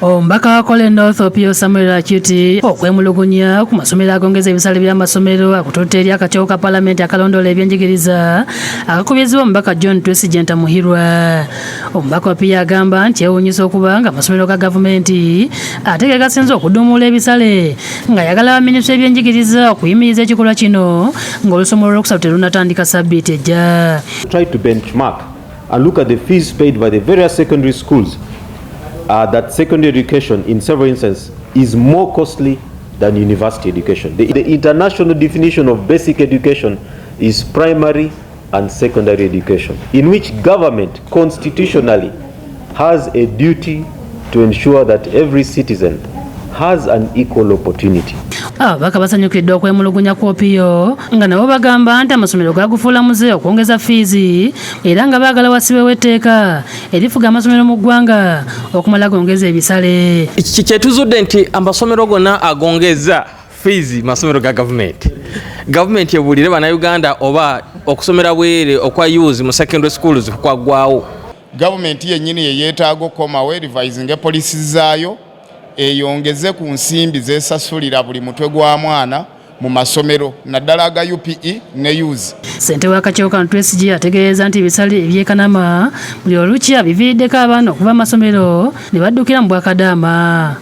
Omubaka wa Kole North Opio Acuti okwemulugunya ku masomero agongeza ebisale by'amasomero akututte eri akatyawo ka palamenti akalondoola ebyenjigiriza akakubizibwa omubaka John Twesigye Muhirwa. Omubaka Opio agamba nti ewuunyisa okuba nga amasomero ga gavumenti ate ge gasinze okudumuula ebisale ng'ayagala baminisitule ebyenjigiriza okuyimiriza ekikolwa kino ng'olusomero olwokusatu terunatandika sabbiiti ejja. Try to benchmark and look at the fees paid by the various secondary schools. That secondary education in several instances is more costly than university education. The international definition of basic education is primary and secondary education, in which government constitutionally has a duty to ensure that every citizen has an equal opportunity. Ababaka basanyukidde okwemulugunya ku Opio nga nabo bagamba nti amasomero gagufuula muze okwongeza fiizi era nga baagala wasibwewo etteeka erifuga amasomero mu ggwanga okumala gongeza ebisale. Kyetuzudde nti amasomero gonna agongeza fiizi masomero ga gavumenti. Gavumenti ebuulire bannayuganda oba okusomera bwere okwa youth mu secondary schools kwaggwaawo. Gavumenti yennyini ye yeetaaga okukomawo revisinge policy zaayo eyongeze ku nsimbi zesasulira buli mutwe gwa mwana mu masomero naddala aga UPE ne UZ. Ssente w'akakiiko kano Twesigye ategeeza nti ebisale ebyekanamye buli olukya biviiriddeko abaana okuva amasomero ne baddukira mu bwakadaama.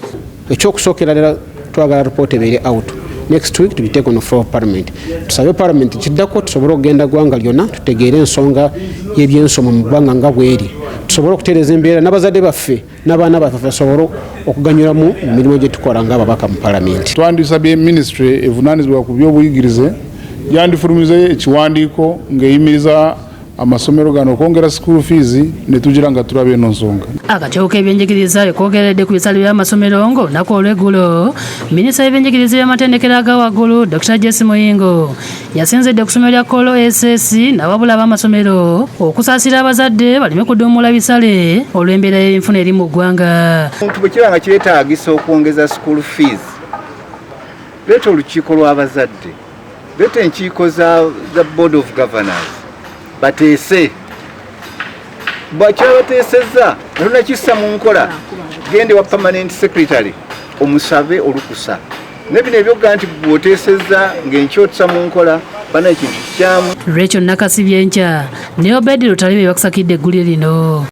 Ekyokusookera ddala twagala ripoota ebeere out next week to be taken from parliament. Tusabe parliament kiddako tusobole okugenda ggwanga lyonna tutegeere ensonga y'ebyensoma mu ggwanga nga bweri. Tusobole okutereeza embeera n'abazadde baffe n'abaana baffe basobole okuganyulamu emirimu gye tukola ng'ababaka mu palamenti. Twandisabye ministry evunaanyizibwa ku by'obuyigirize yandifulumize ekiwandiiko ng'eyimiriza amasomero gano okwongera school fees ne tugira nga tulaba eno nsonga. Akatyawo k'ebyenjigiriza ekwogeredde ku bisale by'amasomero ng'olunaku olw'eggulo minisita w'ebyenjigiriza by'amatendekero aga waggulu Dr. Jesse Muyingo yasinzidde ku ssomero lya Kole SS n'ababula b'amasomero okusaasira abazadde baleme kuduumula bisale olw'embeera y'ebinfuna eri mu ggwanga. Omuntu bwe kiba nga kyetaagisa okwongeza school fees leeta olukiiko lw'abazadde, leeta enkiiko za board of governors bateese bw'akyaba bateesezza olunakissa mu nkola gende wa permanent secretary omusabe olukusa nebino ebyoga nti bw'oteesezza ng'enkyotsa mu nkola bana ekintu kikyamu. Rachel Nakasibye nkya ne Obedi Lutalibe bakusakidde eggulire lino.